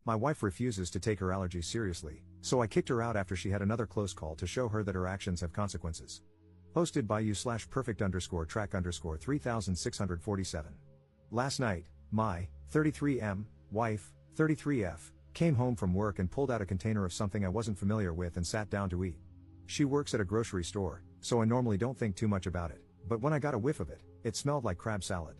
My wife refuses to take her allergies seriously, so I kicked her out after she had another close call to show her that her actions have consequences. Posted by you/perfect_track_3647. Last night, my 33M wife, 33F, came home from work and pulled out a container of something I wasn't familiar with and sat down to eat. She works at a grocery store, so I normally don't think too much about it, but when I got a whiff of it, it smelled like crab salad.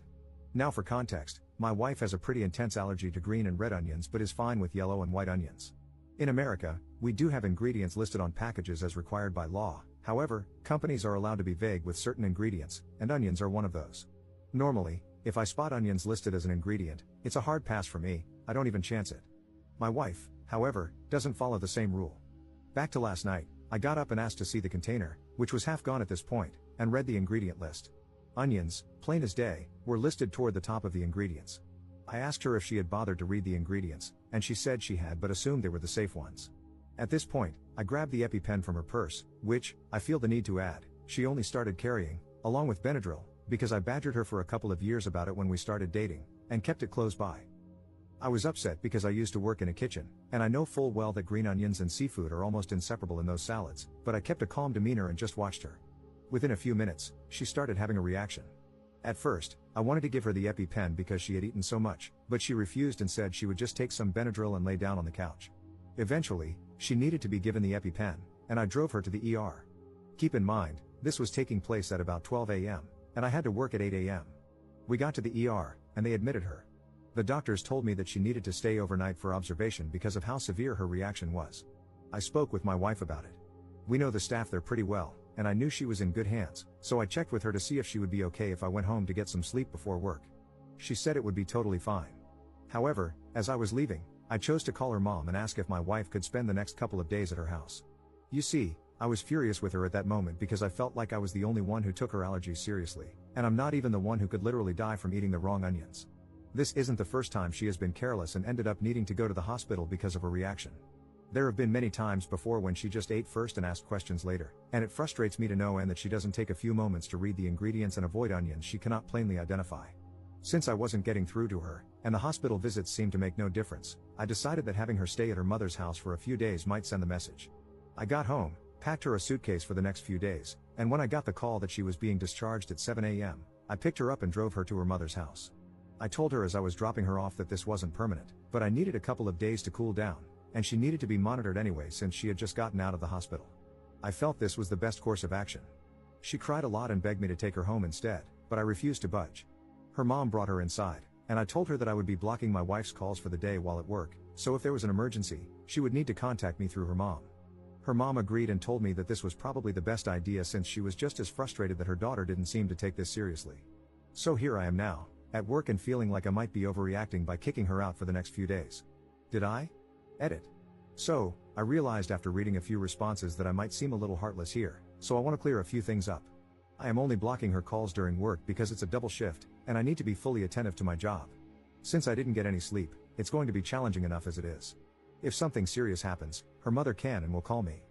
Now for context, my wife has a pretty intense allergy to green and red onions but is fine with yellow and white onions. In America, we do have ingredients listed on packages as required by law. However, companies are allowed to be vague with certain ingredients, and onions are one of those. Normally, if I spot onions listed as an ingredient, it's a hard pass for me, I don't even chance it. My wife, however, doesn't follow the same rule. Back to last night, I got up and asked to see the container, which was half gone at this point, and read the ingredient list. Onions, plain as day, were listed toward the top of the ingredients. I asked her if she had bothered to read the ingredients, and she said she had but assumed they were the safe ones. At this point, I grabbed the EpiPen from her purse, which, I feel the need to add, she only started carrying, along with Benadryl, because I badgered her for a couple of years about it when we started dating, and kept it close by. I was upset because I used to work in a kitchen, and I know full well that green onions and seafood are almost inseparable in those salads, but I kept a calm demeanor and just watched her. Within a few minutes, she started having a reaction. At first, I wanted to give her the EpiPen because she had eaten so much, but she refused and said she would just take some Benadryl and lay down on the couch. Eventually, she needed to be given the EpiPen, and I drove her to the ER. Keep in mind, this was taking place at about 12 a.m., and I had to work at 8 a.m. We got to the ER, and they admitted her. The doctors told me that she needed to stay overnight for observation because of how severe her reaction was. I spoke with my wife about it. We know the staff there pretty well, and I knew she was in good hands, so I checked with her to see if she would be okay if I went home to get some sleep before work. She said it would be totally fine. However, as I was leaving, I chose to call her mom and ask if my wife could spend the next couple of days at her house. You see, I was furious with her at that moment because I felt like I was the only one who took her allergies seriously, and I'm not even the one who could literally die from eating the wrong onions. This isn't the first time she has been careless and ended up needing to go to the hospital because of a reaction. There have been many times before when she just ate first and asked questions later, and it frustrates me to no end that she doesn't take a few moments to read the ingredients and avoid onions she cannot plainly identify. Since I wasn't getting through to her, and the hospital visits seemed to make no difference, I decided that having her stay at her mother's house for a few days might send the message. I got home, packed her a suitcase for the next few days, and when I got the call that she was being discharged at 7 a.m., I picked her up and drove her to her mother's house. I told her as I was dropping her off that this wasn't permanent, but I needed a couple of days to cool down, and she needed to be monitored anyway since she had just gotten out of the hospital. I felt this was the best course of action. She cried a lot and begged me to take her home instead, but I refused to budge. Her mom brought her inside, and I told her that I would be blocking my wife's calls for the day while at work, so if there was an emergency, she would need to contact me through her mom. Her mom agreed and told me that this was probably the best idea since she was just as frustrated that her daughter didn't seem to take this seriously. So here I am now, at work and feeling like I might be overreacting by kicking her out for the next few days. Did I? Edit. So, I realized after reading a few responses that I might seem a little heartless here, so I want to clear a few things up. I am only blocking her calls during work because it's a double shift, and I need to be fully attentive to my job. Since I didn't get any sleep, it's going to be challenging enough as it is. If something serious happens, her mother can and will call me.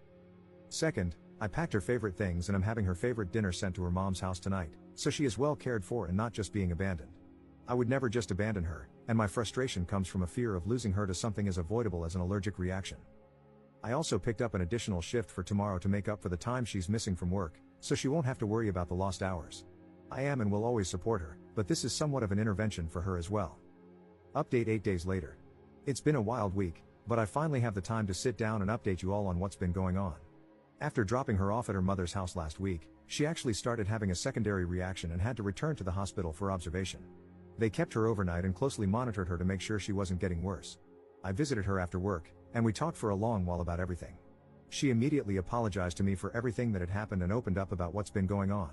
Second, I packed her favorite things and I'm having her favorite dinner sent to her mom's house tonight, so she is well cared for and not just being abandoned. I would never just abandon her, and my frustration comes from a fear of losing her to something as avoidable as an allergic reaction. I also picked up an additional shift for tomorrow to make up for the time she's missing from work, so she won't have to worry about the lost hours. I am and will always support her, but this is somewhat of an intervention for her as well. Update 8 days later. It's been a wild week, but I finally have the time to sit down and update you all on what's been going on. After dropping her off at her mother's house last week, she actually started having a secondary reaction and had to return to the hospital for observation. They kept her overnight and closely monitored her to make sure she wasn't getting worse. I visited her after work, and we talked for a long while about everything. She immediately apologized to me for everything that had happened and opened up about what's been going on.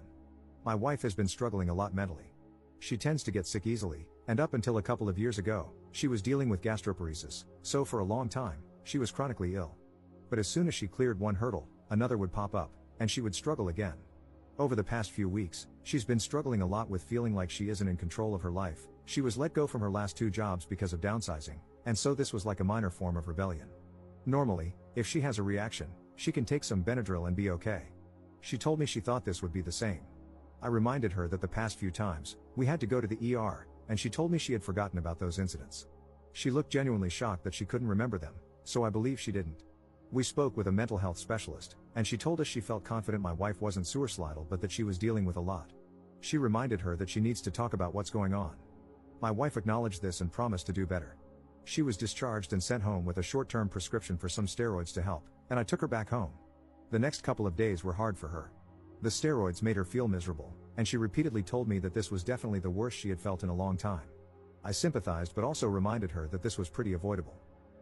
My wife has been struggling a lot mentally. She tends to get sick easily, and up until a couple of years ago, she was dealing with gastroparesis, so for a long time, she was chronically ill. But as soon as she cleared one hurdle, another would pop up, and she would struggle again. Over the past few weeks, she's been struggling a lot with feeling like she isn't in control of her life. She was let go from her last 2 jobs because of downsizing, and so this was like a minor form of rebellion. Normally, if she has a reaction, she can take some Benadryl and be okay. She told me she thought this would be the same. I reminded her that the past few times, we had to go to the ER, and she told me she had forgotten about those incidents. She looked genuinely shocked that she couldn't remember them, so I believe she didn't. We spoke with a mental health specialist, and she told us she felt confident my wife wasn't suicidal but that she was dealing with a lot. She reminded her that she needs to talk about what's going on. My wife acknowledged this and promised to do better. She was discharged and sent home with a short-term prescription for some steroids to help, and I took her back home. The next couple of days were hard for her. The steroids made her feel miserable, and she repeatedly told me that this was definitely the worst she had felt in a long time. I sympathized but also reminded her that this was pretty avoidable.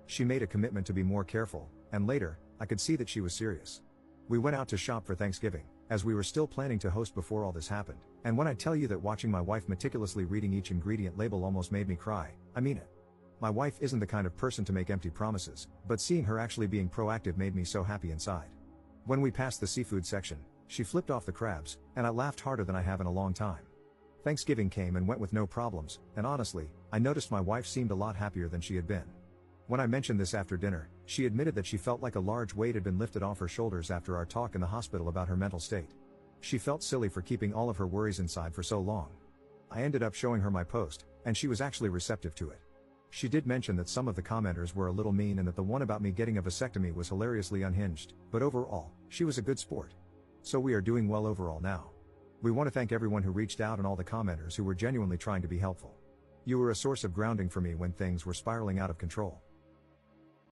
She made a commitment to be more careful, and later, I could see that she was serious. We went out to shop for Thanksgiving, as we were still planning to host before all this happened, and when I tell you that watching my wife meticulously reading each ingredient label almost made me cry, I mean it. My wife isn't the kind of person to make empty promises, but seeing her actually being proactive made me so happy inside. When we passed the seafood section, she flipped off the crabs, and I laughed harder than I have in a long time. Thanksgiving came and went with no problems, and honestly, I noticed my wife seemed a lot happier than she had been. When I mentioned this after dinner, she admitted that she felt like a large weight had been lifted off her shoulders after our talk in the hospital about her mental state. She felt silly for keeping all of her worries inside for so long. I ended up showing her my post, and she was actually receptive to it. She did mention that some of the commenters were a little mean and that the one about me getting a vasectomy was hilariously unhinged, but overall, she was a good sport. So we are doing well overall now. We want to thank everyone who reached out and all the commenters who were genuinely trying to be helpful. You were a source of grounding for me when things were spiraling out of control.